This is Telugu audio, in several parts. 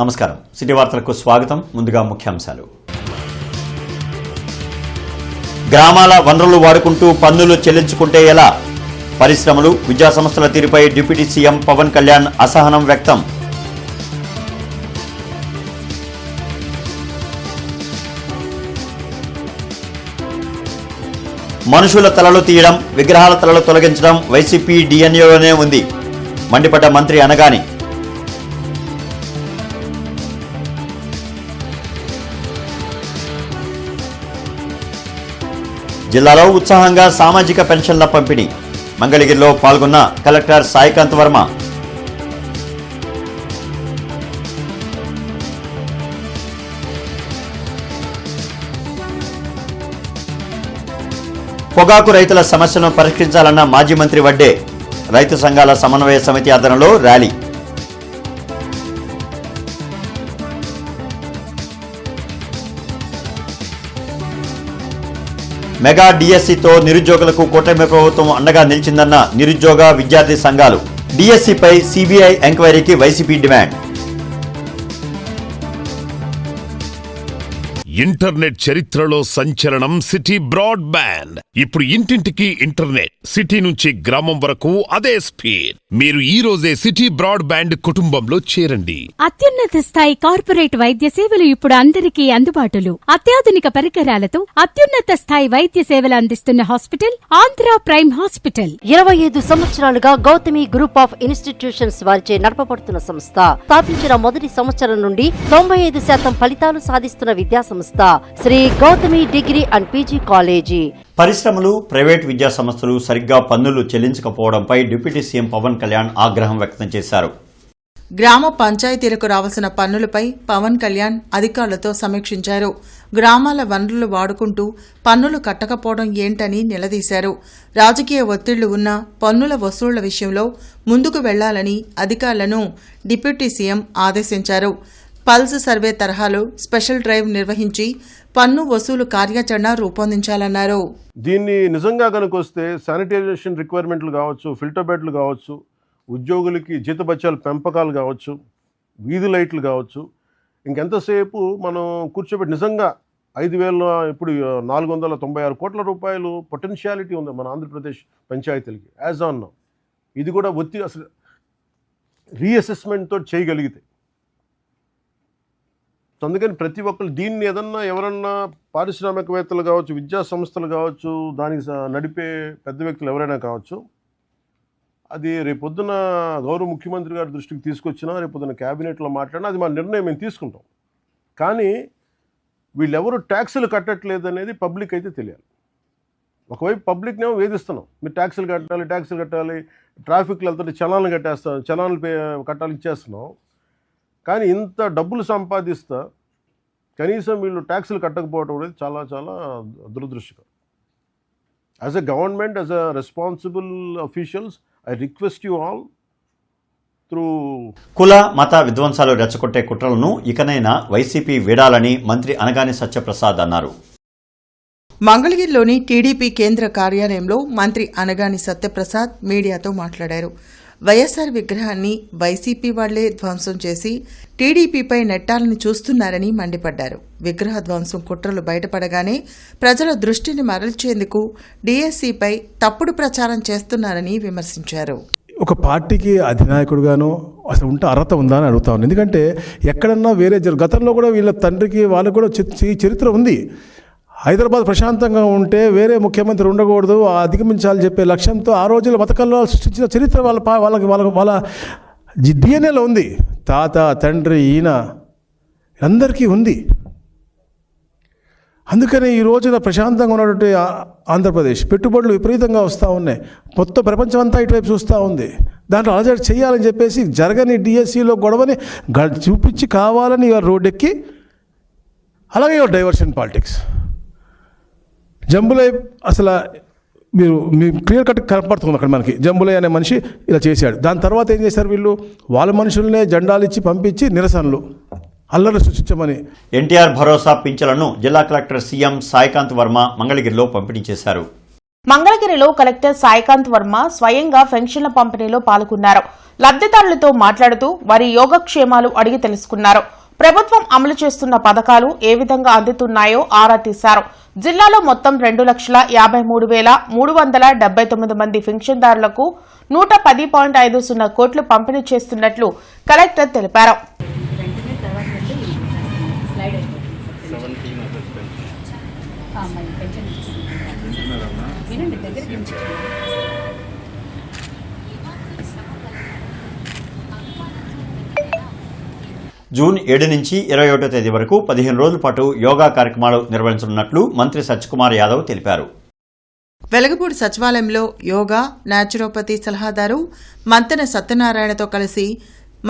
నమస్కారం. సిటీ వార్తలకు స్వాగతం. ముందుగా ముఖ్యాంశాలు. గ్రామాల వనరులు వాడుకుంటూ పన్నులు చెల్లించుకుంటే ఎలా? పరిశ్రమలు, విద్యాసంస్థల తీరుపై డిప్యూటీ సీఎం పవన్ కళ్యాణ్ అసహనం వ్యక్తం. మనుషుల తలలు తీయడం, విగ్రహాల తలలు తొలగించడం వైసీపీ డిఎన్ఏలోనే ఉంది. మండిపడ్డ మంత్రి అనగాని. జిల్లాలో ఉత్సాహంగా సామాజిక పెన్షన్ల పంపిణీ. మంగళగిరిలో పాల్గొన్న కలెక్టర్ సాయికాంత్ వర్మ. పొగాకు రైతుల సమస్యను పరిష్కరించాలన్న మాజీ మంత్రి వడ్డే. రైతు సంఘాల సమన్వయ సమితి ఆధ్వర్యంలో ర్యాలీ. మెగా డిఎస్సితో నిరుద్యోగులకు కూటమి ప్రభుత్వం అండగా నిలిచిందన్న నిరుద్యోగ విద్యార్థి సంఘాలు. డిఎస్సిపై సిబిఐ ఎంక్వైరీకి వైసీపీ డిమాండ్. ఇంటర్నెట్ చరిత్రలో సంచలనం సిటీ బ్రాడ్బ్యాండ్. ఇప్పుడు ఇంటింటికి ఇంటర్నెట్, సిటీ నుంచి గ్రామం వరకు అదే స్పీడ్. మీరు ఈ రోజే సిటీ బ్రాడ్బ్యాండ్ కుటుంబంలో చేరండి. అత్యున్నత స్థాయి కార్పొరేట్ వైద్య సేవలు ఇప్పుడు అందరికీ అందుబాటులో. అత్యాధునిక పరికరాలతో అత్యున్నత స్థాయి వైద్య సేవలు అందిస్తున్న హాస్పిటల్ ఆంధ్ర ప్రైమ్ హాస్పిటల్. 25 సంవత్సరాలుగా గౌతమి గ్రూప్ ఆఫ్ ఇన్స్టిట్యూషన్స్ వారిచే నడపబడుతున్న సంస్థ. స్థాపించిన మొదటి సంవత్సరం నుండి 95% ఫలితాలు సాధిస్తున్న విద్యా సంస్థ Sri Gautami degree and PG college. పరిశ్రమలు, ప్రైవేట్ విద్యా సంస్థలు సరిగ్గా పన్నులు చెల్లించకపోవడంపై డిప్యూటీ సీఎం పవన్ కళ్యాణ్ ఆగ్రహం వ్యక్తం చేశారు. గ్రామ పంచాయతీలకు రావాల్సిన పన్నులపై పవన్ కళ్యాణ్ అధికారులతో సమీక్షించారు. గ్రామాల వనరులు వాడుకుంటూ పన్నులు కట్టకపోవడం ఏంటని నిలదీశారు. రాజకీయ ఒత్తిళ్లు ఉన్న పన్నుల వసూళ్ల విషయంలో ముందుకు వెళ్లాలని అధికారులను డిప్యూటీ సీఎం ఆదేశించారు. పల్స్ సర్వే తరహాలో స్పెషల్ డ్రైవ్ నిర్వహించి పన్ను వసూలు కార్యాచరణ రూపొందించాలన్నారు. దీన్ని నిజంగా కనుకొస్తే శానిటైజేషన్ రిక్వైర్మెంట్లు కావచ్చు, ఫిల్టర్ బెడ్లు కావచ్చు, ఉద్యోగులకి జీతభత్యాల పెంపకాలు కావచ్చు, వీధి లైట్లు కావచ్చు, ఇంకెంతసేపు మనం కూర్చోబెట్టి నిజంగా 5,000 ఇప్పుడు 496 కోట్ల రూపాయలు పొటెన్షియాలిటీ ఉంది మన ఆంధ్రప్రదేశ్ పంచాయతీలకి యాజ్ ఆన్ నౌ. ఇది కూడా అసలు రీఅసెస్మెంట్తో చేయగలిగితే. అందుకని ప్రతి ఒక్కరు దీన్ని ఎవరన్నా పారిశ్రామికవేత్తలు కావచ్చు, విద్యా సంస్థలు కావచ్చు, దానికి నడిపే పెద్ద వ్యక్తులు ఎవరైనా కావచ్చు, అది రేపొద్దున గౌరవ ముఖ్యమంత్రి గారి దృష్టికి తీసుకొచ్చినా, రేపొద్దున క్యాబినెట్లో మాట్లాడినా అది మా నిర్ణయం మేము తీసుకుంటాం. కానీ వీళ్ళెవరు ట్యాక్సులు కట్టట్లేదు అనేది పబ్లిక్ అయితే తెలియాలి. ఒకవైపు పబ్లిక్నేమో వేధిస్తున్నాం, మీరు ట్యాక్సులు కట్టాలి, ట్రాఫిక్లు వెళ్తుంటే చలాన్లు కట్టాలి ఇచ్చేస్తున్నాం. కానీ ఇంత డబ్బులు సంపాదిస్తా కనీసం వీళ్ళు ట్యాక్సులు కట్టకపోవడం అనేది చాలా చాలా దురదృష్టకరం. As a government, as a responsible officials, I request you all through. కుల మత విధ్వంసాలు రెచ్చగొట్టే కుట్రలను ఇకనైనా వైసీపీ వీడాలని మంత్రి అనగాని సత్యప్రసాద్ అన్నారు. మంగళగిరిలోని టీడీపీ కేంద్ర కార్యాలయంలో మంత్రి అనగాని సత్యప్రసాద్ మీడియాతో మాట్లాడారు. వైఎస్సార్ విగ్రహాన్ని వైసీపీ వాళ్లే ధ్వంసం చేసి టీడీపీపై నెట్టాలని చూస్తున్నారని మండిపడ్డారు. విగ్రహ ధ్వంసం కుట్రలు బయటపడగానే ప్రజల దృష్టిని మరల్చేందుకు డిఎస్సిపై తప్పుడు ప్రచారం చేస్తున్నారని విమర్శించారు. ఒక పార్టీకి అధినాయకుడుగాను అసలు ఉంటే అర్హత ఉందా అని అడుగుతా ఉన్నాను. ఎందుకంటే ఎక్కడన్నా వేరే గతంలో కూడా వీళ్ళ తండ్రికి వాళ్ళకు కూడా చరిత్ర ఉంది. హైదరాబాద్ ప్రశాంతంగా ఉంటే వేరే ముఖ్యమంత్రి ఉండకూడదు, అధిగమించాలని చెప్పే లక్ష్యంతో ఆ రోజుల్లో మతకల్లో సృష్టించిన చరిత్ర వాళ్ళ డిఎన్ఏలో ఉంది. తాత, తండ్రి, ఈయన అందరికీ ఉంది. అందుకని ఈ రోజున ప్రశాంతంగా ఉన్నటువంటి ఆంధ్రప్రదేశ్ పెట్టుబడులు విపరీతంగా వస్తూ ఉన్నాయి. మొత్తం ప్రపంచం అంతా ఇటువైపు చూస్తూ ఉంది. దాంట్లో అలజడి చేయాలని చెప్పేసి జరగని డిఎస్సిలో గొడవని చూపించి కావాలని రోడ్డెక్కి, అలాగే డైవర్షన్ పాలిటిక్స్. జంబులై అసలు మీ క్లియర్ కట్ కనపడుతుంది అక్కడ మనకి. జంబులై అనే మనిషి ఇలా చేశాడు. దాని తర్వాత ఏం చేశారు వీళ్ళు? వాళ్ళ మనుషులనే జెండాలు ఇచ్చి పంపించి నిరసనలు, అల్లరి సృష్టించమని. ఎన్టీఆర్ భరోసా పింఛన్లను జిల్లా కలెక్టర్ సీఎం సాయికాంత్ వర్మ మంగళగిరిలో పంపిణీ చేశారు. మంగళగిరిలో కలెక్టర్ సాయికాంత్ వర్మ స్వయంగా పెన్షన్ల పంపిణీలో పాల్గొన్నారు. లబ్ధిదారులతో మాట్లాడుతూ వారి యోగక్షేమాలు అడిగి తెలుసుకున్నారు. ప్రభుత్వం అమలు చేస్తున్న పథకాలు ఏ విధంగా అందుతున్నాయో ఆరా తీశారు. జిల్లాలో మొత్తం 2,53,379 మంది పింఛన్దారులకు 110.50 కోట్లు పంపిణీ చేస్తున్నట్లు కలెక్టర్ తెలిపారు. జూన్ 7 నుంచి 21వ తేదీ వరకు 15 రోజుల పాటు యోగా కార్యక్రమాలు నిర్వహించనున్నట్లు మంత్రి సత్యకుమార్ యాదవ్ తెలిపారు. వెలగపూడి సచివాలయంలో యోగా న్యాచురోపతి సలహాదారు మంతెన సత్యనారాయణతో కలిసి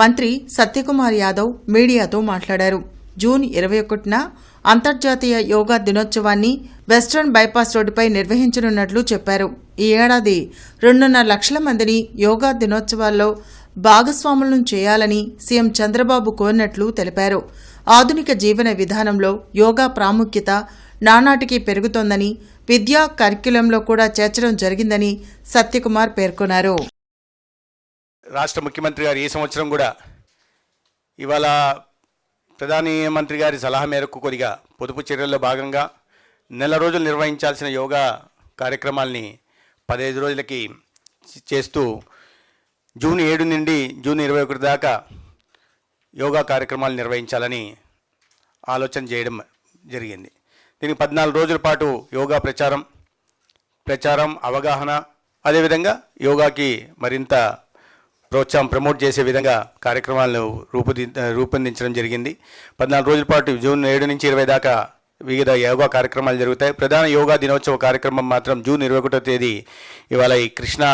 మంత్రి సత్యకుమార్ యాదవ్ మీడియాతో మాట్లాడారు. జూన్ 21న అంతర్జాతీయ యోగా దినోత్సవాన్ని వెస్ట్రన్ బైపాస్ రోడ్డుపై నిర్వహించనున్నట్లు చెప్పారు. ఈ ఏడాది 2.5 లక్షల మందిని యోగా దినోత్సవాల్లో భాగస్వాములను చేయాలని సీఎం చంద్రబాబు కోరినట్లు తెలిపారు. ఆధునిక జీవన విధానంలో యోగా ప్రాముఖ్యత నానాటికి పెరుగుతోందని, విద్యా కరిక్యులంలో కూడా చేర్చడం జరిగిందని సత్యకుమార్ పేర్కొన్నారు. రాష్ట్ర ముఖ్యమంత్రి గారు ఈ సంవత్సరం కూడా ఇవాళ ప్రధాని మంత్రి గారి సలహా మేరకు కొద్దిగా పొదుపు చర్యల్లో భాగంగా నెల రోజులు నిర్వహించాల్సిన యోగా కార్యక్రమాల్ని 15 రోజులకి చేస్తూ జూన్ 7 నుండి జూన్ 21 దాకా యోగా కార్యక్రమాలు నిర్వహించాలని ఆలోచన చేయడం జరిగింది. దీనికి 14 రోజుల పాటు యోగా ప్రచారం అవగాహన, అదేవిధంగా యోగాకి మరింత ప్రమోట్ చేసే విధంగా కార్యక్రమాలను రూపొందించడం జరిగింది. 14 రోజుల పాటు జూన్ 7 నుంచి 20 దాకా వివిధ యోగా కార్యక్రమాలు జరుగుతాయి. ప్రధాన యోగా దినోత్సవ కార్యక్రమం మాత్రం జూన్ 21వ తేదీ ఇవాళ ఈ కృష్ణా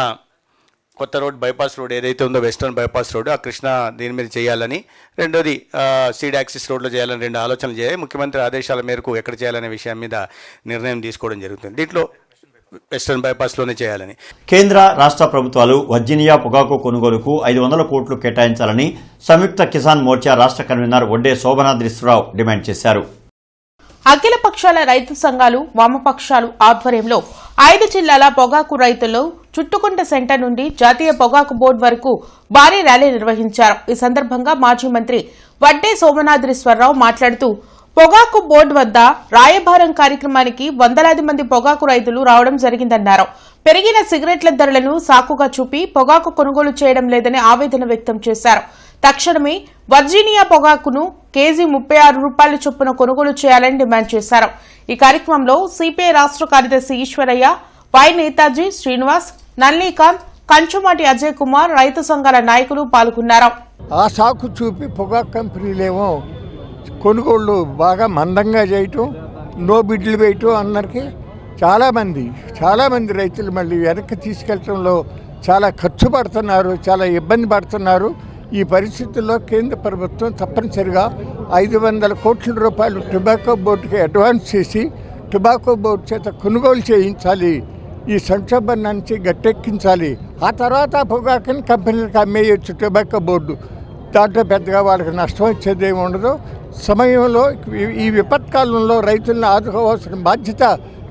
కొత్త రోడ్ బైపాస్ రోడ్ ఏదైతే ఉందో వెస్ట్రన్ బైపాస్ రోడ్, ఆ కృష్ణా దీని మీద చేయాలని, రెండోది సీడ్ యాక్సిస్ రోడ్లో చేయాలని 2 ఆలోచనలు చేయాలి. ముఖ్యమంత్రి ఆదేశాల మేరకు ఎక్కడ చేయాలనే విషయం మీద నిర్ణయం తీసుకోవడం జరుగుతుంది. దీంట్లో వెస్ట్రన్ బైపాస్లోనే చేయాలని. కేంద్ర రాష్ట్ర ప్రభుత్వాలు వర్జీనియా పొగాకు కొనుగోలుకు 500 కోట్లు కేటాయించాలని సంయుక్త కిసాన్ మోర్చా రాష్ట్ర కన్వీనర్ వడ్డే శోభనాద్రిశ్వరరావు డిమాండ్ చేశారు. అఖిల పక్షాల రైతు సంఘాలు, వామపక్షాలు ఆధ్వర్యంలో 5 జిల్లాల పొగాకు రైతులు చుట్టుకుంట సెంటర్ నుండి జాతీయ పొగాకు బోర్డు వరకు భారీ ర్యాలీ నిర్వహించారు. ఈ సందర్భంగా మాజీ మంత్రి వడ్డే శోభనాద్రిశ్వరరావు మాట్లాడుతూ పొగాకు బోర్డు వద్ద రాయబారం కార్యక్రమానికి వందలాది మంది పొగాకు రైతులు రావడం జరిగిందన్నారు. పెరిగిన సిగరెట్ల ధరలను సాకుగా చూపి పొగాకు కొనుగోలు చేయడం లేదని ఆవేదన వ్యక్తం చేశారు. తక్షణమే వర్జీనియా పొగాకును కేజీ 36 రూపాయల చొప్పున కొనుగోలు చేయాలని డిమాండ్ చేశారు. ఈ కార్యక్రమంలో సిపిఐ రాష్ట్ర కార్యదర్శి ఈశ్వరయ్య, వై నేతాజీ శ్రీనివాస్, నల్లీకాంత్, కంచుమాటి అజయ్ కుమార్, రైతు సంఘాల నాయకులు పాల్గొన్నారు. ఆ సాకు చూపి పొగాకు కంపెనీలేమో కొనుగోళ్లు బాగా మందంగా చేయటం, నో బిడ్లు వేయటం, అందరికీ చాలామంది రైతులు మళ్ళీ వెనక్కి తీసుకెళ్లడంలో చాలా ఖర్చు పడుతున్నారు, చాలా ఇబ్బంది పడుతున్నారు. ఈ పరిస్థితుల్లో కేంద్ర ప్రభుత్వం తప్పనిసరిగా 500 కోట్ల రూపాయలు టొబాకో బోర్డుకి అడ్వాన్స్ చేసి టొబాకో బోర్డు చేత కొనుగోలు చేయించాలి. ఈ సంక్షోభం నుంచి గట్టెక్కించాలి. ఆ తర్వాత పొగాకుని కంపెనీలకు అమ్మేయచ్చు టొబాకో బోర్డు. దాంట్లో పెద్దగా వాళ్ళకి నష్టం వచ్చేది ఏమి ఉండదు. సమయంలో ఈ విపత్కాలంలో రైతులను ఆదుకోవాల్సిన బాధ్యత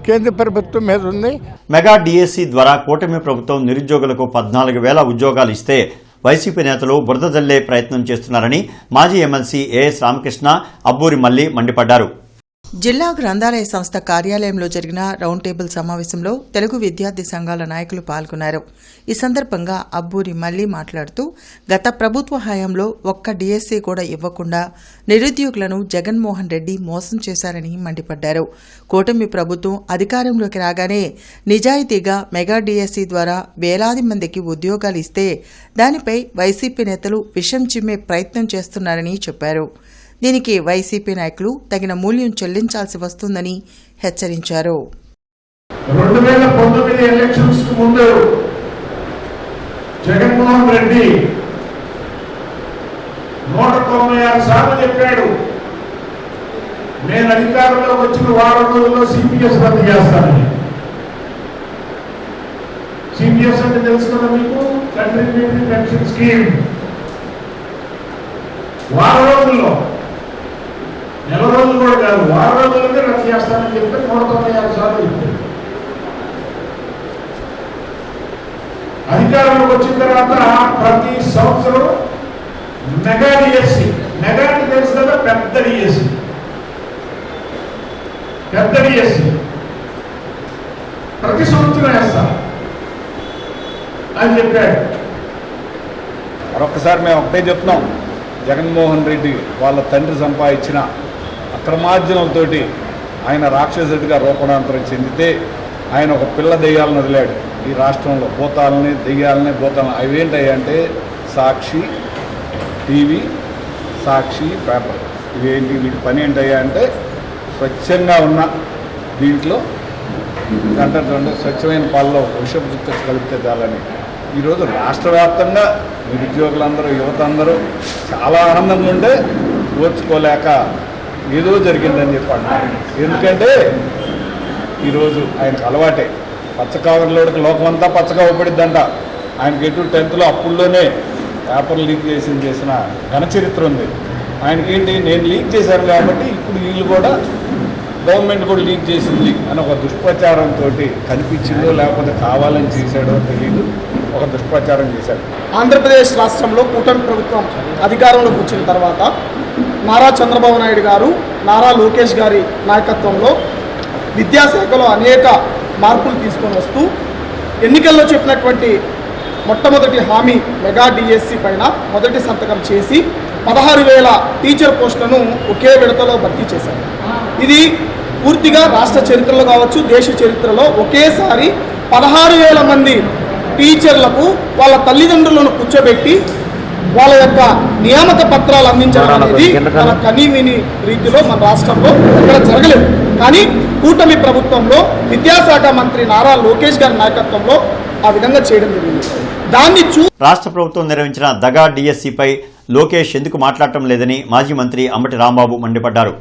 కేంద్ర ప్రభుత్వం మీద ఉంది. మెగా డిఎస్సి ద్వారా కూటమి ప్రభుత్వం నిరుద్యోగులకు 14,000 ఉద్యోగాలు ఇస్తే వైసీపీ నేతలు బురద జల్లే ప్రయత్నం చేస్తున్నారని మాజీ ఎమ్మెల్సీ ఏఎస్ రామకృష్ణ, అబ్బూరి మల్లి మండిపడ్డారు. జిల్లా గ్రంథాలయ సంస్థ కార్యాలయంలో జరిగిన రౌండ్ టేబుల్ సమావేశంలో తెలుగు విద్యార్థి సంఘాల నాయకులు పాల్గొన్నారు. ఈ సందర్భంగా అబ్బూరి మళ్లీ మాట్లాడుతూ గత ప్రభుత్వ హయాంలో ఒక్క డిఎస్సీ కూడా ఇవ్వకుండా నిరుద్యోగులను జగన్మోహన్ రెడ్డి మోసం చేశారని మండిపడ్డారు. కూటమి ప్రభుత్వం అధికారంలోకి రాగానే నిజాయితీగా మెగా డిఎస్సీ ద్వారా వేలాది మందికి ఉద్యోగాలు ఇస్తే దానిపై వైసీపీ నేతలు విషం చిమ్మే ప్రయత్నం చేస్తున్నారని చెప్పారు. దీనికి వైసీపీ నాయకులు తగిన మూల్యం చెల్లించాల్సి వస్తుందని హెచ్చరించారు. 2019 ఎలక్షన్స్ కు ముందు జగన్మోహన్ రెడ్డి 196 సార్లు చెప్పాడు, నేను అధికారంలో వచ్చిన వారం రోజుల్లో సిపిఎస్ రద్దు చేస్తానని. సిపిఎస్ అంటే తెలుసు కదా మీకు, కంట్రిబ్యూటరీ పెన్షన్ స్కీమ్. వారం రోజుల్లో, నెల రోజులు కూడా కాదు, వారం రోజులకే రద్దు చేస్తానని చెప్తే 196 సార్లు చెప్పారు. అధికారంలోకి వచ్చిన తర్వాత ప్రతి సంవత్సరం మెగా డిఎస్సి, మెగా అంటే తెలుసు కదా, పెద్ద డిఎస్సి ప్రతి సంవత్సరం వేస్తా అని చెప్పాడు. మరొకసారి మేము ఒకటే చెప్తున్నాం, జగన్మోహన్ రెడ్డి వాళ్ళ తండ్రి సంపాదించిన అక్రమార్జనలతోటి ఆయన రాక్షసుడిగా రూపాంతరం చెందితే ఆయన ఒక పిల్ల దెయ్యాలను వదిలాడు ఈ రాష్ట్రంలో. భూతాలని భూతాలని అవేంటంటే సాక్షి టీవీ, సాక్షి పేపర్, ఇవేంటి వీటి పని ఏంటయ్యా అంటే స్వచ్ఛంగా ఉన్న దీంట్లో అంటే స్వచ్ఛమైన పాలలో విషపు చుక్క కలిపితే చాలని ఈరోజు రాష్ట్ర వ్యాప్తంగా నిరుద్యోగులందరూ యువత అందరూ చాలా ఆనందంగా ఉంటే ఓర్చుకోలేక ఏదో జరిగిందని చెప్పండి. ఎందుకంటే ఈరోజు ఆయనకు అలవాటే పచ్చకావర్లోకి లోకమంతా పచ్చగా ఉపడిద్దంట. ఆయనకి ఎటు 10th అప్పుల్లోనే పేపర్లు లీక్ చేసిన ఘనచరిత్ర ఉంది. ఆయనకేంటి, నేను లీక్ చేశాను కాబట్టి ఇప్పుడు వీళ్ళు కూడా గవర్నమెంట్ కూడా లీక్ చేసింది అని ఒక దుష్ప్రచారంతో కనిపించిందో లేకపోతే కావాలని చేశాడో తెలియదు, ఒక దుష్ప్రచారం చేశాడు. ఆంధ్రప్రదేశ్ రాష్ట్రంలో కూటమి ప్రభుత్వం అధికారంలోకి వచ్చిన తర్వాత నారా చంద్రబాబు నాయుడు గారు, నారా లోకేష్ గారి నాయకత్వంలో విద్యాశాఖలో అనేక మార్పులు తీసుకొని వస్తూ ఎన్నికల్లో చెప్పినటువంటి మొట్టమొదటి హామీ మెగా డిఎస్సి పైన మొదటి సంతకం చేసి 16,000 టీచర్ పోస్టులను ఒకే విడతలో భర్తీ చేశారు. ఇది పూర్తిగా రాష్ట్ర చరిత్రలో కావచ్చు, దేశ చరిత్రలో ఒకేసారి 16,000 మంది టీచర్లకు వాళ్ళ తల్లిదండ్రులను కూర్చోబెట్టి వాళ్ళ యొక్క నియామక పత్రాలు అందించడం అనేది మన కనీవిని రీతిలో మన రాష్ట్రంలో ఎక్కడ జరగలేదు. కానీ కూటమి ప్రభుత్వంలో విద్యాశాఖ మంత్రి నారా లోకేష్ గారి నాయకత్వంలో ఆ విధంగా చేయడం జరిగింది. దాన్ని రాష్ట్ర ప్రభుత్వం నిర్వహించిన దగా డిఎస్సిపై లోకేష్ ఎందుకు మాట్లాడటం లేదని మాజీ మంత్రి అంబటి రాంబాబు మండిపడ్డారు.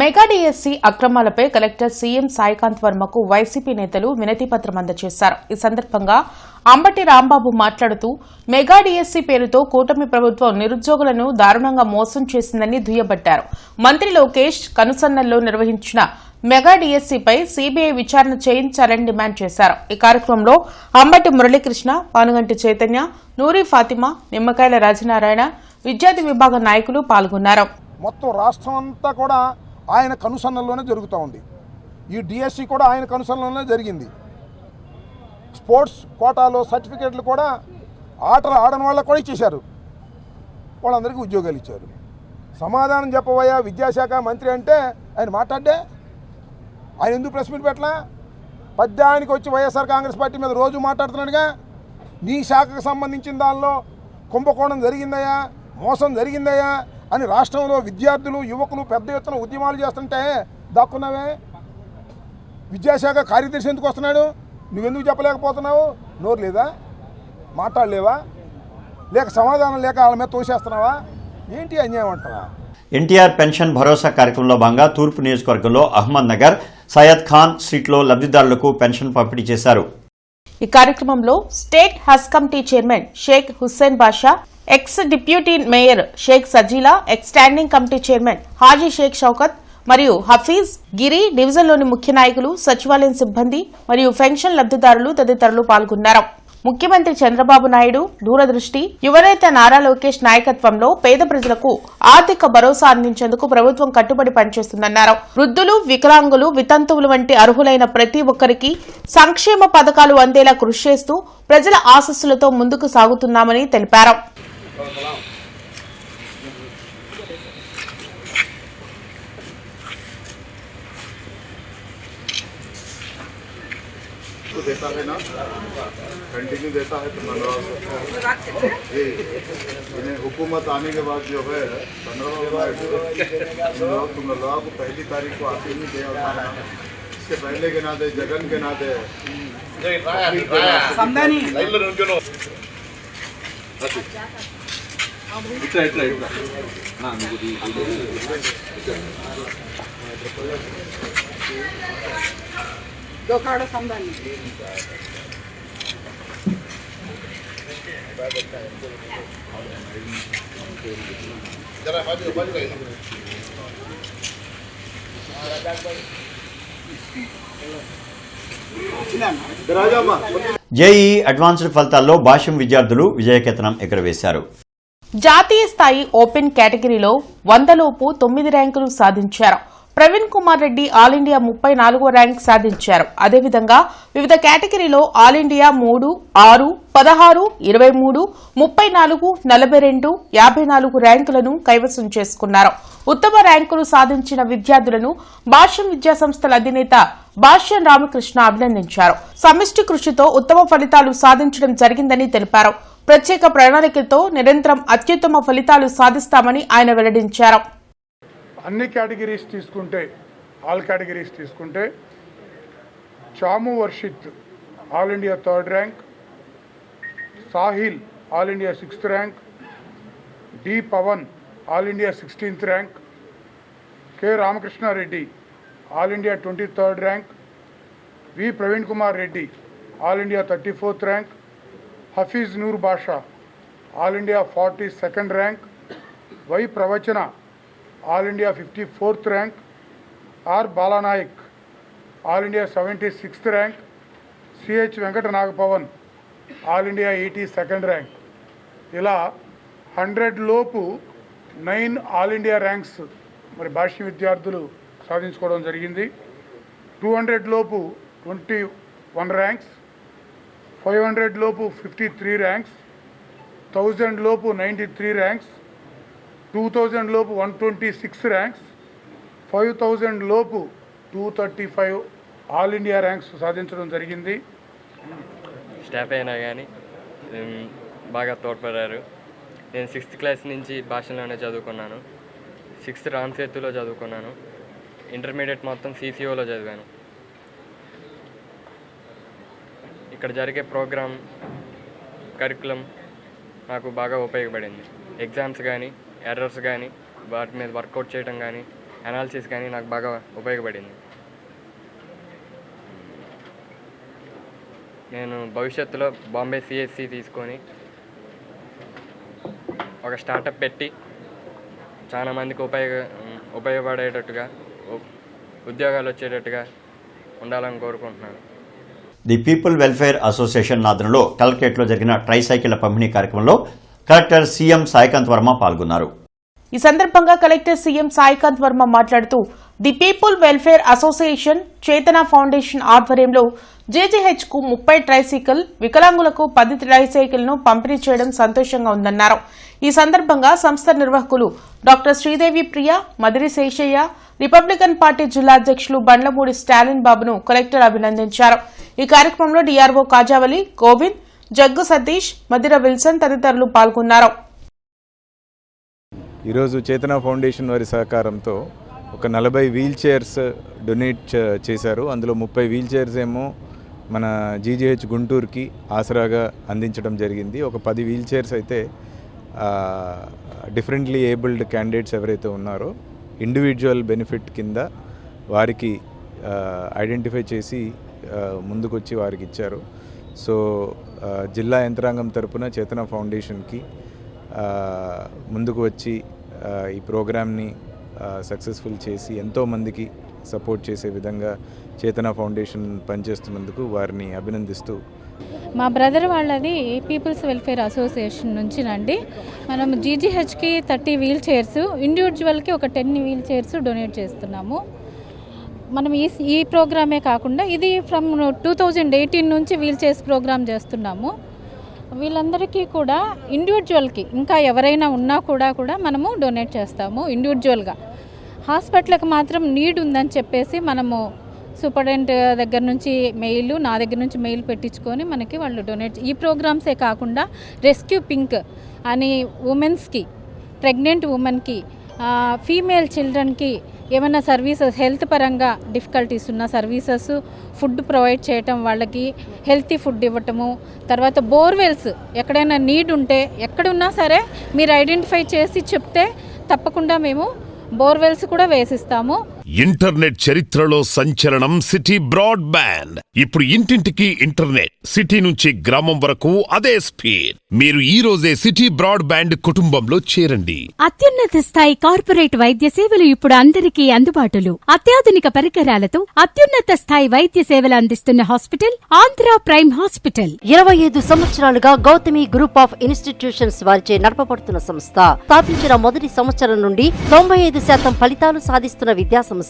మెగా డిఎస్సి అక్రమాలపై కలెక్టర్ సీఎం సాయికాంత్ వర్మకు వైసీపీ నేతలు వినతిపత్రం అందజేశారు. ఈ సందర్భంగా అంబటి రాంబాబు మాట్లాడుతూ మెగా డిఎస్సి పేరుతో కూటమి ప్రభుత్వం నిరుద్యోగులను దారుణంగా మోసం చేసిందని దుయ్యబట్టారు. మంత్రి లోకేష్ కనుసన్నల్లో నిర్వహించిన మెగా డిఎస్సిపై సీబీఐ విచారణ చేయించాలని డిమాండ్ చేశారు. ఈ కార్యక్రమంలో అంబటి మురళీకృష్ణ, పానుగంటి చైతన్య, నూరి ఫాతిమా, నిమ్మకాయల రాజనారాయణ, విద్యార్థి విభాగ నాయకులు పాల్గొన్నారు. మొత్తం రాష్ట్రం అంతా కూడా ఆయన కనుసన్నల్లోనే జరుగుతూ ఉంది. ఈ డిఎస్సి కూడా ఆయన కనుసన్నల్లోనే జరిగింది. స్పోర్ట్స్ కోటాలో సర్టిఫికేట్లు కూడా ఆటలు ఆడని వాళ్ళకు కూడా ఇచ్చేశారు, వాళ్ళందరికీ ఉద్యోగాలు ఇచ్చారు. సమాధానం చెప్పబోయా విద్యాశాఖ మంత్రి అంటే ఆయన మాట్లాడే ఆయన ఎందుకు ప్రెస్ మీట్ పెట్టలా? పద్యానికి వచ్చి వైఎస్ఆర్ కాంగ్రెస్ పార్టీ మీద రోజు మాట్లాడుతున్నాడుగా. నీ శాఖకు సంబంధించిన దానిలో కుంభకోణం జరిగిందయా, మోసం జరిగిందయా అని రాష్ట్రంలో విద్యార్థులు, యువకులు పెద్ద ఎత్తున ఉద్యమాలు చేస్తుంటే దాక్కున్నావే. విద్యాశాఖ కార్యదర్శి ఎందుకు వస్తున్నాడు? నువ్వెందుకు చెప్పలేకపోతున్నావు? నోరు లేదా? మాట్లాడలేవా? లేక సమాధానం లేక వాళ్ళ మీద తోసేస్తున్నావా? ఏంటి అన్యాయం అంటారా? ఎన్టీఆర్ పెన్షన్ భరోసా కార్యక్రమంలో భాగంగా తూర్పు నియోజకవర్గంలో అహ్మద్ నగర్, సయ్యద్ ఖాన్ స్ట్రీట్లో లబ్దిదారులకు పెన్షన్ పంపిణీ చేశారు. ఈ కార్యక్రమంలో state Haj committee chairman Sheikh Hussain Basha, ex deputy mayor Sheikh Sajila, ex standing committee chairman Haji Sheikh Shaukat మరియు హఫీజ్ గిరి, డివిజన్లోని ముఖ్య నాయకులు, సచివాలయం సిబ్బంది మరియు పెన్షన్ లబ్దిదారులు తదితరులు పాల్గొన్నారు. ముఖ్యమంత్రి చంద్రబాబు నాయుడు దూరదృష్టి, యువనేత నారా లోకేష్ నాయకత్వంలో పేద ప్రజలకు ఆర్థిక భరోసా అందించేందుకు ప్రభుత్వం కట్టుబడి పనిచేస్తుందన్నారు. వృద్ధులు, వికలాంగులు, వితంతువులు వంటి అర్హులైన ప్రతి ఒక్కరికి సంక్షేమ పథకాలు అందేలా కృషి చేస్తూ ప్రజల ఆశీస్సులతో ముందుకు సాగుతున్నామని తెలిపారు. देता है ना, कंटिन्यू देता है तो मनवा सकते हैं। इन्हें हुकूमत आने के बाद जो है 15 तुम लोग पहली तारीख को आते नहीं दे, इसके पहले के नाते जगन के नाते दो कार्ड संभाल జేఈఈ అడ్వాన్స్డ్ ఫలితాల్లో భాష్యం విద్యార్థులు విజయకేతనం ఎగురవేశారు. జాతీయ స్థాయి ఓపెన్ కేటగిరీలో 100లోపు 9 ర్యాంకులు సాధించారు. ప్రవీణ్ కుమార్ రెడ్డి ఆల్ ఇండియా 34వ ర్యాంక్ సాధించారు. అదేవిధంగా వివిధ కేటగిరీలో ఆల్ ఇండియా 3, 6, 16, 23, 34, 42, 54 ర్యాంకులను కైవసం చేసుకున్నారు. ఉత్తమ ర్యాంకులు సాధించిన విద్యార్థులను భాష్యం విద్యాసంస్థల అధినేత భాష్యం రామకృష్ణ అభినందించారు. సమిష్టి కృషితో ఉత్తమ ఫలితాలు సాధించడం జరిగిందని తెలిపారు. ప్రత్యేక ప్రణాళికతో నిరంతరం అత్యుత్తమ ఫలితాలు సాధిస్తామని ఆయన వెల్లడించారు. అన్ని కేటగిరీస్ తీసుకుంటే ఆల్ కేటగిరీస్ తీసుకుంటే Chamu Varshith all India 3rd rank, Sahil all India 6th rank, D Pavan all India 16th rank, K Ramakrishnareddy all India 23rd rank, V Praveen Kumar Reddy all India 34th rank, Hafeez Noor Basha all India 42nd rank, Y Pravachana all India 54th rank, R Balanayak all India 76th rank, CH Venkata Nagapavan all India 82nd rank. ఇలా 100 లోపు 9 ఆల్ ఇండియా ర్యాంక్స్ మరి భాష్య విద్యార్థులు సాధించుకోవడం జరిగింది. 200 లోపు 21 ర్యాంక్స్, 500 లోపు 53 ర్యాంక్స్, 1000 లోపు 93 ర్యాంక్స్, 2000 లోపు 126 ర్యాంక్స్, 5000 లోపు 235 ఆల్ ఇండియా ర్యాంక్స్ సాధించడం జరిగింది. స్టాఫ్ అయినా కానీ బాగా తోడ్పడారు. నేను 6th క్లాస్ నుంచి భాషలోనే చదువుకున్నాను. 6th రామ్సేతులో చదువుకున్నాను. ఇంటర్మీడియట్ మొత్తం CCOలో చదివాను. ఇక్కడ జరిగే ప్రోగ్రామ్ కరికులం నాకు బాగా ఉపయోగపడింది. ఎగ్జామ్స్ కానీ ఎర్రర్స్ కానీ వాటి మీద వర్కౌట్ చేయడం కానీ అనాలిసిస్ కానీ నాకు బాగా ఉపయోగపడింది. నేను భవిష్యత్తులో బాంబే CSC తీసుకొని ఒక స్టార్టప్ పెట్టి చాలా మందికి ఉపయోగపడేటట్టుగా ఉద్యోగాలు వచ్చేటట్టుగా ఉండాలని కోరుకుంటున్నాను. ది పీపుల్ వెల్ఫేర్ అసోసియేషన్ ఆధ్వర్యంలో కలెక్టరేట్లో జరిగిన ట్రైసైకిళ్ల పంపిణీ కార్యక్రమంలో కలెక్టర్ సీఎం సాయికాంత్ వర్మ పాల్గొన్నారు. ఈ సందర్భంగా కలెక్టర్ సీఎం సాయికాంత్ వర్మ మాట్లాడుతూ ది పీపుల్ వెల్ఫేర్ అసోసియేషన్ చేతన ఫౌండేషన్ ఆధ్వర్యంలో JJH కు 30 ట్రైసైకిల్, వికలాంగులకు 10 ట్రైసైకిల్ను పంపిణీ చేయడం సంతోషంగా ఉందన్నారు. ఈ సందర్భంగా సంస్థ నిర్వాహకులు డాక్టర్ శ్రీదేవి ప్రియ, మదిరి శేషయ్య, రిపబ్లికన్ పార్టీ జిల్లా అధ్యక్షులు బండ్లమూడి స్టాలిన్ బాబును కలెక్టర్ అభినందించారు. ఈ కార్యక్రమంలో DRO కాజావలి, గోవింద్, జగ్గు సతీష్, మదిర విల్సన్ తదితరులు పాల్గొన్నారు. ఈరోజు చేతన ఫౌండేషన్ వారి సహకారంతో ఒక 40 వీల్ చైర్స్ డొనేట్ చేశారు. అందులో 30 వీల్ చైర్స్ ఏమో మన GJH గుంటూరుకి ఆసరాగా అందించడం జరిగింది. ఒక 10 వీల్ చైర్స్ అయితే డిఫరెంట్లీ ఏబుల్డ్ క్యాండిడేట్స్ ఎవరైతే ఉన్నారో ఇండివిజువల్ బెనిఫిట్ కింద వారికి ఐడెంటిఫై చేసి ముందుకొచ్చి వారికి ఇచ్చారు. సో జిల్లా యంత్రాంగం తరపున చేతన ఫౌండేషన్కి ముందుకు వచ్చి ఈ ప్రోగ్రామ్ని సక్సెస్ఫుల్ చేసి ఎంతోమందికి సపోర్ట్ చేసే విధంగా చేతన ఫౌండేషన్ పనిచేస్తున్నందుకు వారిని అభినందిస్తూ, మా బ్రదర్ వాళ్ళది పీపుల్స్ వెల్ఫేర్ అసోసియేషన్ నుంచినండి. మనం GGHకి 30 వీల్ చైర్స్, ఇండివిజువల్కి ఒక 10 వీల్ చైర్స్ డొనేట్ చేస్తున్నాము. మనం ఈ ప్రోగ్రామే కాకుండా ఇది ఫ్రమ్ 2018 నుంచి వీల్ చైర్స్ ప్రోగ్రామ్ చేస్తున్నాము. వీళ్ళందరికీ కూడా ఇండివిజువల్కి ఇంకా ఎవరైనా ఉన్నా కూడా మనము డొనేట్ చేస్తాము. ఇండివిజువల్గా హాస్పిటల్కి మాత్రం నీడ్ ఉందని చెప్పేసి మనము సూపరింటెండెంట్ దగ్గర నుంచి మెయిల్, నా దగ్గర నుంచి మెయిల్ పెట్టించుకొని మనకి వాళ్ళు డొనేట్. ఈ ప్రోగ్రామ్సే కాకుండా రెస్క్యూ పింక్ అని ఉమెన్స్కి, ప్రెగ్నెంట్ ఉమెన్కి, ఫీమేల్ చిల్డ్రన్కి ఏమైనా సర్వీసెస్ హెల్త్ పరంగా డిఫికల్టీస్ ఉన్న సర్వీసెస్ ఫుడ్ ప్రొవైడ్ చేయటం, వాళ్ళకి హెల్తీ ఫుడ్ ఇవ్వటము. తర్వాత బోర్వెల్స్ ఎక్కడైనా నీడ్ ఉంటే ఎక్కడున్నా సరే మీరు ఐడెంటిఫై చేసి చెప్తే తప్పకుండా మేము బోర్వెల్స్ కూడా వేసిస్తాము. ఇంటర్నెట్ చరిత్రలో సంచలనం సిటీ బ్రాడ్బ్యాండ్. ఇప్పుడు ఇంటింటికి ఇంటర్నెట్, సిటీ నుంచి గ్రామం వరకు అదే స్పీడ్. మీరు ఈ రోజే సిటీ బ్రాడ్బ్యాండ్ కుటుంబంలో చేరండి. అత్యున్నత స్థాయి కార్పొరేట్ వైద్య సేవలు ఇప్పుడు అందరికీ అందుబాటులో. అత్యాధునిక పరికరాలతో అత్యున్నత స్థాయి వైద్య సేవలు అందిస్తున్న హాస్పిటల్ ఆంధ్ర ప్రైమ్ హాస్పిటల్. 25 సంవత్సరాలుగా గౌతమి గ్రూప్ ఆఫ్ ఇన్స్టిట్యూషన్స్ వారిచే నడపబడుతున్న సంస్థ. స్థాపించిన మొదటి సంవత్సరం నుండి 95% ఫలితాలు సాధిస్తున్న విద్యా సంస్థ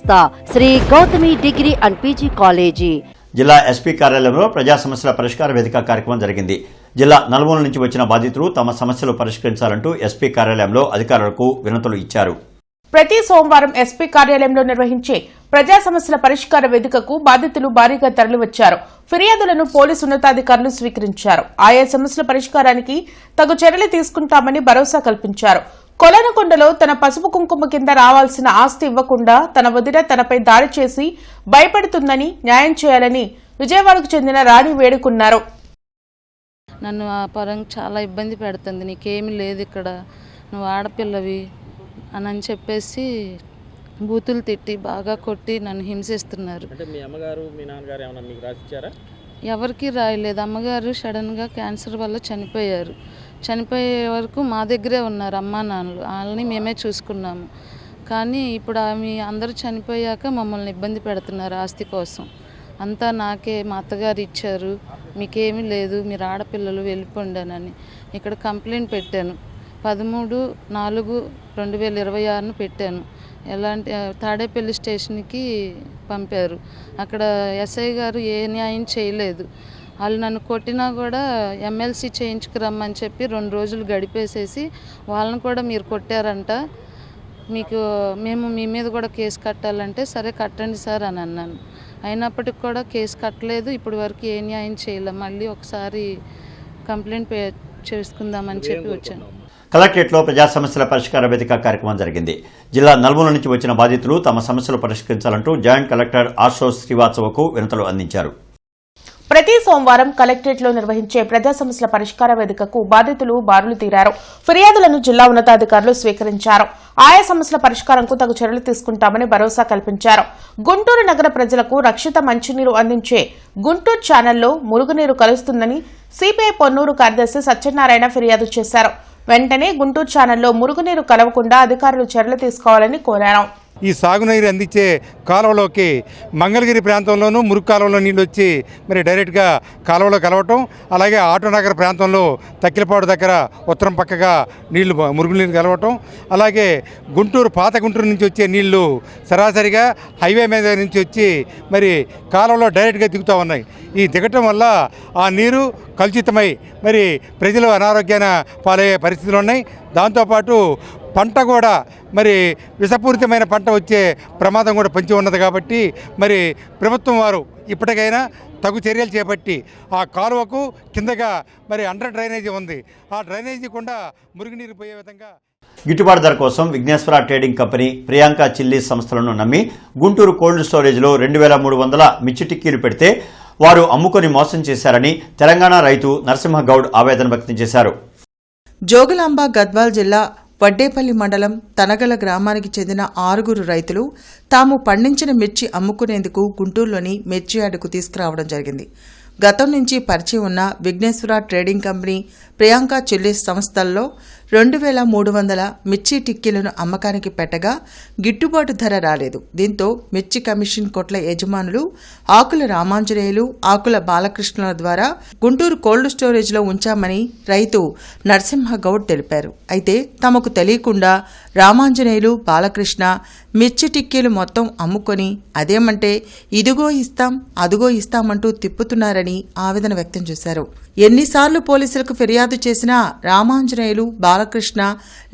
Sri Gautami degree and PG college. జిల్లా ఎస్పీ కార్యాలయంలో ప్రజా సమస్యల పరిష్కార వేదిక కార్యక్రమం జరిగింది. జిల్లా నలుమూల నుంచి వచ్చిన బాధితులు తమ సమస్యలు పరిష్కరించాలంటూ ఎస్పీ కార్యాలయంలో అధికారులకు వినతులు ఇచ్చారు. ప్రతి సోమవారం ఎస్పీ కార్యాలయంలో నిర్వహించే ప్రజా సమస్యల పరిష్కార వేదికకు బాధితులు భారీగా తరలివచ్చారు. ఫిర్యాదులను పోలీసు ఉన్నతాధికారులు స్వీకరించారు. ఆయా సమస్యల పరిష్కారానికి తగు చర్యలు తీసుకుంటామని భరోసా కల్పించారు. కొలనకొండలో తన పసుపు కుంకుమ కింద రావాల్సిన ఆస్తి ఇవ్వకుండా తన వదిన తనపై దాడి చేసి భయపడుతుందని, న్యాయం చేయాలని విజయవాడకు చెందిన రాణి వేడుకున్నారు. నన్ను ఆ పరంగా చాలా ఇబ్బంది పెడుతుంది. నీకేమీ లేదు ఇక్కడ, నువ్వు ఆడపిల్లవి అని చెప్పేసి బూతులు తిట్టి బాగా కొట్టి నన్ను హింసిస్తున్నారు. అంటే మీ అమ్మగారు మీ నాన్నగారు ఏమైనా మీకు రాసిచ్చారా? ఎవరికి రాయలేదు. అమ్మగారు సడన్గా క్యాన్సర్ వల్ల చనిపోయారు. చనిపోయే వరకు మా దగ్గరే ఉన్నారు అమ్మా నాన్నలు. వాళ్ళని మేమే చూసుకున్నాము. కానీ ఇప్పుడు ఆమె అందరూ చనిపోయాక మమ్మల్ని ఇబ్బంది పెడుతున్నారు ఆస్తి కోసం. అంతా నాకే మా అత్తగారు ఇచ్చారు, మీకేమీ లేదు, మీరు ఆడపిల్లలు వెళ్ళిపోండానని ఇక్కడ కంప్లైంట్ పెట్టాను. 13/4/2026 పెట్టాను. ఎలాంటి తాడేపల్లి స్టేషన్కి పంపారు. అక్కడ ఎస్ఐ గారు ఏ న్యాయం చేయలేదు. వాళ్ళు నన్ను కొట్టినా కూడా ఎమ్మెల్సీ చేయించుకురమ్మని చెప్పి 2 రోజులు గడిపేసేసి వాళ్ళని కూడా మీరు కొట్టారంట, మేము మీ మీద కూడా కేసు కట్టాలంటే సరే కట్టండి సార్ అని అన్నాను. అయినప్పటికి కూడా కేసు కట్టలేదు. ఇప్పటి వరకు ఏ న్యాయం చేయలేదు. మళ్ళీ ఒకసారి కంప్లైంట్ చేసుకుందామని చెప్పి వచ్చాను. కలెక్టరేట్లో ప్రజా సమస్యల పరిష్కార వేదిక కార్యక్రమం జరిగింది. జిల్లా నలుమూల నుంచి వచ్చిన బాధితులు తమ సమస్యలు పరిష్కరించాలంటూ జాయింట్ కలెక్టర్ ఆశోష్ శ్రీవాత్సవకు వినతులు అందించారు. ప్రతి సోమవారం కలెక్టరేట్లో నిర్వహించే ప్రజా సమస్యల పరిష్కార వేదికకు బాధితులు బారులు తీరారు. ఫిర్యాదులను జిల్లా ఉన్నతాధికారులు స్వీకరించారు. ఆయా సమస్యల పరిష్కారంకు తగు చర్యలు తీసుకుంటామని భరోసా కల్పించారు. గుంటూరు నగర ప్రజలకు రక్షిత మంచినీరు అందించే గుంటూరు ఛానల్లో మురుగునీరు కలుస్తుందని సిపిఐ పొన్నూరు కార్యదర్శి సత్యనారాయణ ఫిర్యాదు చేశారు. వెంటనే గుంటూరు ఛానల్లో మురుగునీరు కలవకుండా అధికారులు చర్యలు తీసుకోవాలని కోరారు. ఈ సాగునీరు అందించే కాలువలోకి మంగళగిరి ప్రాంతంలోనూ మురుగు కాలువలో నీళ్ళు వచ్చి మరి డైరెక్ట్గా కాలువలో కలవటం, అలాగే ఆటోనగర్ ప్రాంతంలో తక్కిలపాడు దగ్గర ఉత్తరం పక్కగా నీళ్లు మురుగునీరు కలవటం, అలాగే పాత గుంటూరు నుంచి వచ్చే నీళ్లు సరాసరిగా హైవే మీద నుంచి వచ్చి మరి కాలువలో డైరెక్ట్గా దిగుతూ ఉన్నాయి. ఈ దిగటం వల్ల ఆ నీరు కలుషితమై మరి ప్రజలు అనారోగ్యాన పాలయ్యే పరిస్థితులు ఉన్నాయి. దాంతోపాటు పంట కూడా మరి విషపూరితమైన పంట వచ్చే ప్రమాదం కూడా పొంచి ఉన్నది. కాబట్టి మరి ప్రభుత్వం వారు ఇప్పటికైనా తగు చర్యలు చేపట్టి ఆ కాలువకు కిందగా మరి అండర్ డ్రైనేజీ ఉంది, ఆ డ్రైనేజీ కూడా మురుగునీరు పోయే విధంగా. గిట్టుబాటు ధర కోసం Vighneshwara trading company Priyanka chillies సంస్థలను నమ్మి గుంటూరు కోల్డ్ స్టోరేజ్లో 2300 మిర్చి టిక్కీలు పెడితే వారు అమ్ముకొని మోసం చేశారని తెలంగాణ రైతు నరసింహగౌడ్ ఆవేదన వ్యక్తం చేశారు. జోగులాంబ గద్వాల్ జిల్లా వడ్డేపల్లి మండలం తనగల గ్రామానికి చెందిన 6 రైతులు తాము పండించిన మిర్చి అమ్ముకునేందుకు గుంటూరులోని మిర్చి యార్డుకు తీసుకురావడం జరిగింది. గతం నుంచి పరిచయం ఉన్న Vighneshwara trading company Priyanka chillies సంస్థల్లో 2300 మిర్చి టిక్కీలను అమ్మకానికి పెట్టగా గిట్టుబాటు ధర రాలేదు. దీంతో మిర్చి కమిషన్ కొట్ల యజమానులు ఆకుల రామాంజనేయులు, ఆకుల బాలకృష్ణుల ద్వారా గుంటూరు కోల్డ్ స్టోరేజ్లో ఉంచామని రైతు నరసింహగౌడ్ తెలిపారు. అయితే తమకు తెలియకుండా రామాంజనేయులు, బాలకృష్ణ మిర్చి టిక్కీలు మొత్తం అమ్ముకొని అదేమంటే ఇదిగో ఇస్తాం అదుగో ఇస్తామంటూ తిప్పుతున్నారని ఆవేదన వ్యక్తం చేశారు. ఎన్నిసార్లు పోలీసులకు ఫిర్యాదు చేసినా రామాంజనేయులు, బాలకృష్ణ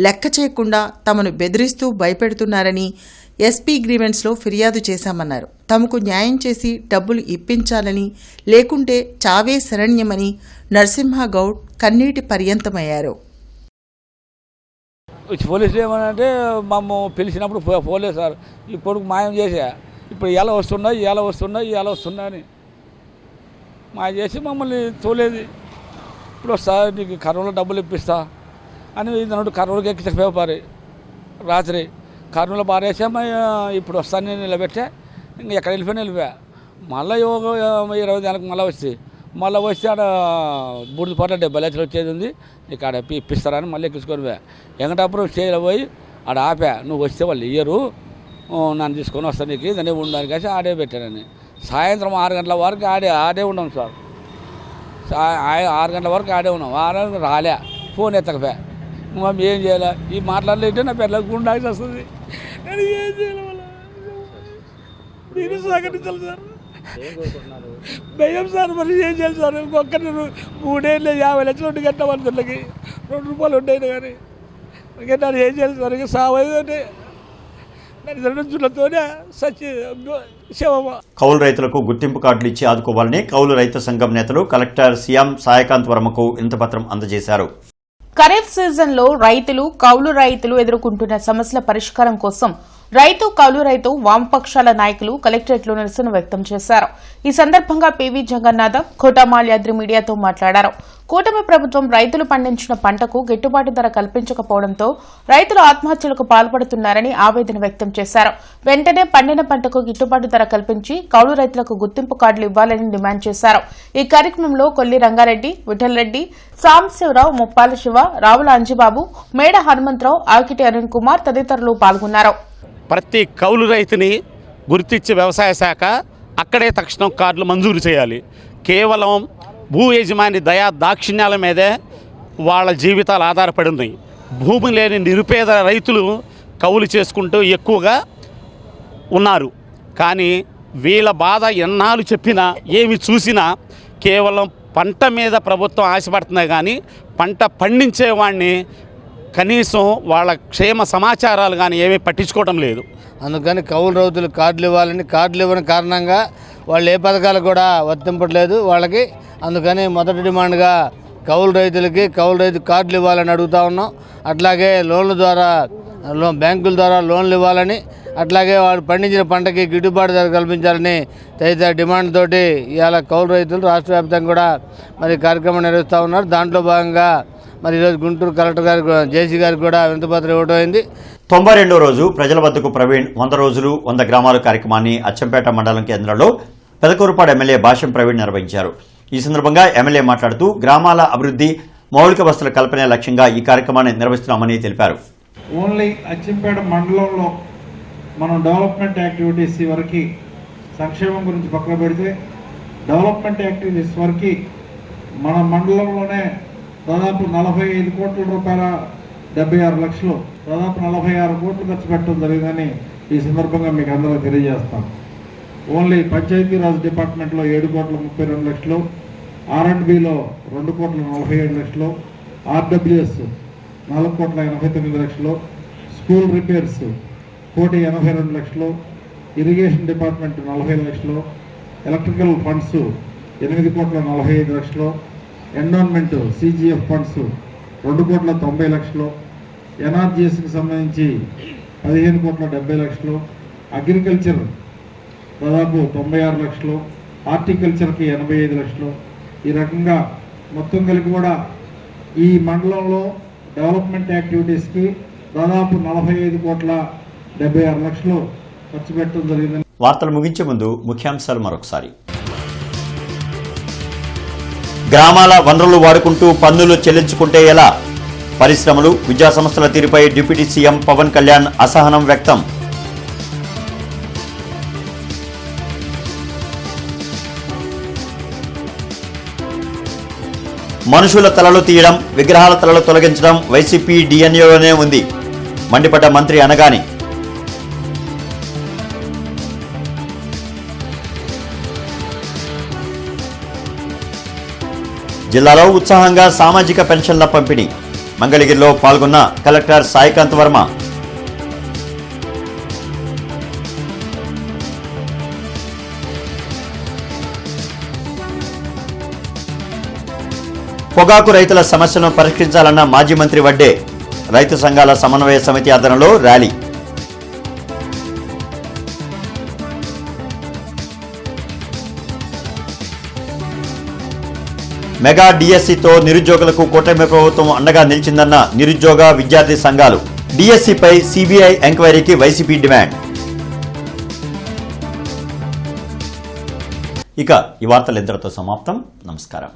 లెక్క చేయకుండా తమను బెదిరిస్తూ భయపెడుతున్నారని ఎస్పీ గ్రీవెన్స్లో ఫిర్యాదు చేశామన్నారు. తమకు న్యాయం చేసి డబ్బులు ఇప్పించాలని, లేకుంటే చావే శరణ్యమని నరసింహగౌడ్ కన్నీటి పర్యంతమయ్యారు. పోలీసులు ఏమనంటే మమ్మ పిలిచినప్పుడు పోలే సార్ ఇప్పుడు మాయం చేసా, ఇప్పుడు ఎలా వస్తున్నాయి అని మాయ చేసి మమ్మల్ని తోలేది. ఇప్పుడు వస్తా నీకు కర్నూలు డబ్బులు ఇప్పిస్తా అని 2 కర్నూలుకి ఎక్కించక పేపారి రాత్రి కర్నూలు పారేసాము. ఇప్పుడు వస్తాను నేను నిలబెట్టే ఇంకా ఎక్కడ వెళ్ళిపోయా. మళ్ళీ 20 నెలలకు మళ్ళీ వస్తే ఆడ బూడిదపాట్ల 70 లక్షలు వచ్చేది ఉంది, నీకు ఆడ ఇప్పిస్తారని మళ్ళీ ఎక్కించుకొని పోయా. వెంకటాపురం స్టేజ్లో పోయి ఆడ ఆపా, నువ్వు వస్తే వాళ్ళు ఇయ్యరు, నన్ను తీసుకొని వస్తాను నీకు దాన్ని ఉండడానికి కాసి ఆడే పెట్టానని. సాయంత్రం 6 గంటల వరకు ఆడే ఉన్నాం సార్. 6 గంటల వరకు ఆడే ఉన్నాం. 6 రాలే, ఫోన్ ఎత్తకపోయా. నువ్వు ఏం చేయాలి, ఈ మాట్లాడలేంటే నా పిల్లలకు గుండాకి వస్తుంది. కానీ ఏం చేయాలి, నేను సహకరించాలి సార్. భయం సార్, మరి ఏం చేయాలి సార్? ఒక్కరి 3 ఏళ్ళు 50 లక్షలు ఉండి కట్టిన వాళ్ళకి 2 రూపాయలు ఉంటాయి కానీ నన్ను ఏం చేయాలి సార్? ఇక సావైతే కౌలు రైతులకు గుర్తింపు కార్డులు ఇచ్చి ఆదుకోవాలని కౌలు రైతు సంఘం నేతలు కలెక్టర్ సీఎం సాయకాంత్ వర్మకు వినతిపత్రం అందజేశారు. ఖరీఫ్ సీజన్లో రైతులు, కౌలు రైతులు ఎదుర్కొంటున్న సమస్యల పరిష్కారం కోసం రైతు, కౌలు రైతు వామపక్షాల నాయకులు కలెక్టరేట్లో నిరసన వ్యక్తం చేశారు. ఈ సందర్భంగా పివి జగన్నాథం, కోటమాల్యాద్రి మీడియాతో మాట్లాడారు. కూటమి ప్రభుత్వం రైతులు పండించిన పంటకు గిట్టుబాటు ధర కల్పించకపోవడంతో రైతులు ఆత్మహత్యలకు పాల్పడుతున్నారని ఆవేదన వ్యక్తం చేశారు. వెంటనే పండిన పంటకు గిట్టుబాటు ధర కల్పించి కౌలు రైతులకు గుర్తింపు కార్డులు ఇవ్వాలని డిమాండ్ చేశారు. ఈ కార్యక్రమంలో కొల్లి రంగారెడ్డి, విఠలరెడ్డి, సాంబశివరావు, ముప్పాల శివ, రావుల అంజిబాబు, మేడ హనుమంతరావు, ఆకిటి అరుణ్ కుమార్ తదితరులు పాల్గొన్నారు. ప్రతి కౌలు రైతుని గుర్తించి వ్యవసాయ శాఖ అక్కడే తక్షణం కార్డులు మంజూరు చేయాలి. కేవలం భూ యజమాని దయా దాక్షిణ్యాల మీదే వాళ్ళ జీవితాలు ఆధారపడి ఉన్నాయి. భూమి లేని నిరుపేద రైతులు కౌలు చేసుకుంటూ ఎక్కువగా ఉన్నారు. కానీ వీళ్ళ బాధ ఎన్నాళ్ళు చెప్పినా ఏమి చూసినా కేవలం పంట మీద ప్రభుత్వం ఆశపడుతుంది కానీ పంట పండించేవాడిని కనీసం వాళ్ళ క్షేమ సమాచారాలు కానీ ఏమీ పట్టించుకోవడం లేదు. అందుకని కౌలు రైతులు కార్డులు ఇవ్వాలని, కార్డులు ఇవ్వని కారణంగా వాళ్ళు ఏ పథకాలు కూడా వర్తింపట్లేదు వాళ్ళకి. అందుకని మొదటి డిమాండ్గా కౌలు రైతులకి కౌలు రైతు కార్డులు ఇవ్వాలని అడుగుతూ ఉన్నాం. అట్లాగే లోన్ల ద్వారా బ్యాంకుల ద్వారా లోన్లు ఇవ్వాలని, అట్లాగే వాడు పండించిన పంటకి గిట్టుబాటు ధర కల్పించాలని తదితర డిమాండ్ తోటి ఇవాళ కౌలు రైతులు రాష్ట్ర వ్యాప్తంగా కూడా మరి కార్యక్రమం నిర్వహిస్తూ ఉన్నారు. దాంట్లో భాగంగా మరి ఈరోజు గుంటూరు కలెక్టర్ గారు జేసీ గారికి కూడా వినతిపత్రం ఇవ్వడం అయింది. 92వ రోజు ప్రజల వద్దకు ప్రవీణ్ 100 రోజులు 100 గ్రామాలు కార్యక్రమాన్ని అచ్చంపేట మండలం కేంద్రంలో పెదకూరుపాడు ఎమ్మెల్యే భాష్యం ప్రవీణ్ నిర్వహించారు. ఈ సందర్భంగా ఎమ్మెల్యే మాట్లాడుతూ గ్రామాల అభివృద్ధి, మౌలిక వసతుల కల్పనే లక్ష్యంగా ఈ కార్యక్రమాన్ని నిర్వహిస్తున్నామని తెలిపారు. ఓన్లీ అచ్చంపేట మండలంలో మనం డెవలప్మెంట్ యాక్టివిటీస్ వరకు సంక్షేమం గురించి పక్కన పెడితే డెవలప్మెంట్ యాక్టివిటీస్ వరకు మన మండలంలోనే దాదాపు 45 కోట్ల రూపాయల 76 లక్షలు, దాదాపు 46 కోట్లు ఖర్చు పెట్టడం జరిగిందని ఈ సందర్భంగా మీకు అందరూ తెలియజేస్తాం. ఓన్లీ పంచాయతీరాజ్ డిపార్ట్మెంట్లో 7 కోట్ల 32 లక్షలు, R&Bలో 2 కోట్ల 47 లక్షలు, RWS 4 కోట్ల 89 లక్షలు, స్కూల్ రిపేర్స్ 1,82 లక్షలు, ఇరిగేషన్ డిపార్ట్మెంట్ 40 లక్షలు, ఎలక్ట్రికల్ ఫండ్స్ 8 కోట్ల 45 లక్షలు, ఎన్విరాన్మెంట్ CGF ఫండ్స్ 2 కోట్ల 90 లక్షలు, ఎన్ఆర్జీఎస్కి సంబంధించి 15 కోట్ల 70 లక్షలు, అగ్రికల్చర్ దాదాపు 96 లక్షలు, హార్టికల్చర్కి 85 లక్షలు. ఈ రకంగా మొత్తం కలిపి కూడా ఈ మండలంలో డెవలప్మెంట్ యాక్టివిటీస్కి దాదాపు 45 కోట్ల 76 లక్షలు ఖర్చు పెట్టడం జరిగిందని. వార్తలు ముగించే ముందు ముఖ్యాంశాలు మరొకసారి. గ్రామాల వనరులు వాడుకుంటూ పన్నులు చెల్లించుకుంటే ఎలా? పరిశ్రమలు, విద్యాసంస్థల తీరుపై డిప్యూటీ సీఎం పవన్ కళ్యాణ్ అసహనం వ్యక్తం. మనుషుల తలలు తీయడం, విగ్రహాల తలలు తొలగించడం వైసీపీ డిఎన్ఏలోనే ఉంది మండిపడ్డ మంత్రి అనగాని. జిల్లాలో ఉత్సాహంగా సామాజిక పెన్షన్ల పంపిణీ. మంగళగిరిలో పాల్గొన్న కలెక్టర్ సాయికాంత్ వర్మ. పొగాకు రైతుల సమస్యలను పరిష్కరించాలన్న మాజీ మంత్రి వడ్డే. రైతు సంఘాల సమన్వయ సమితి ఆధ్వర్యంలో ర్యాలీ. మెగా డిఎస్సితో నిరుద్యోగులకు కూటమి ప్రభుత్వం అండగా నిలిచిందన్న నిరుద్యోగ విద్యార్థి సంఘాలు. డిఎస్సిపై సిబిఐ ఎంక్వైరీకి వైసీపీ డిమాండ్. ఇక ఈ వార్తలు ఇంతటితో సమాప్తం. నమస్కారం.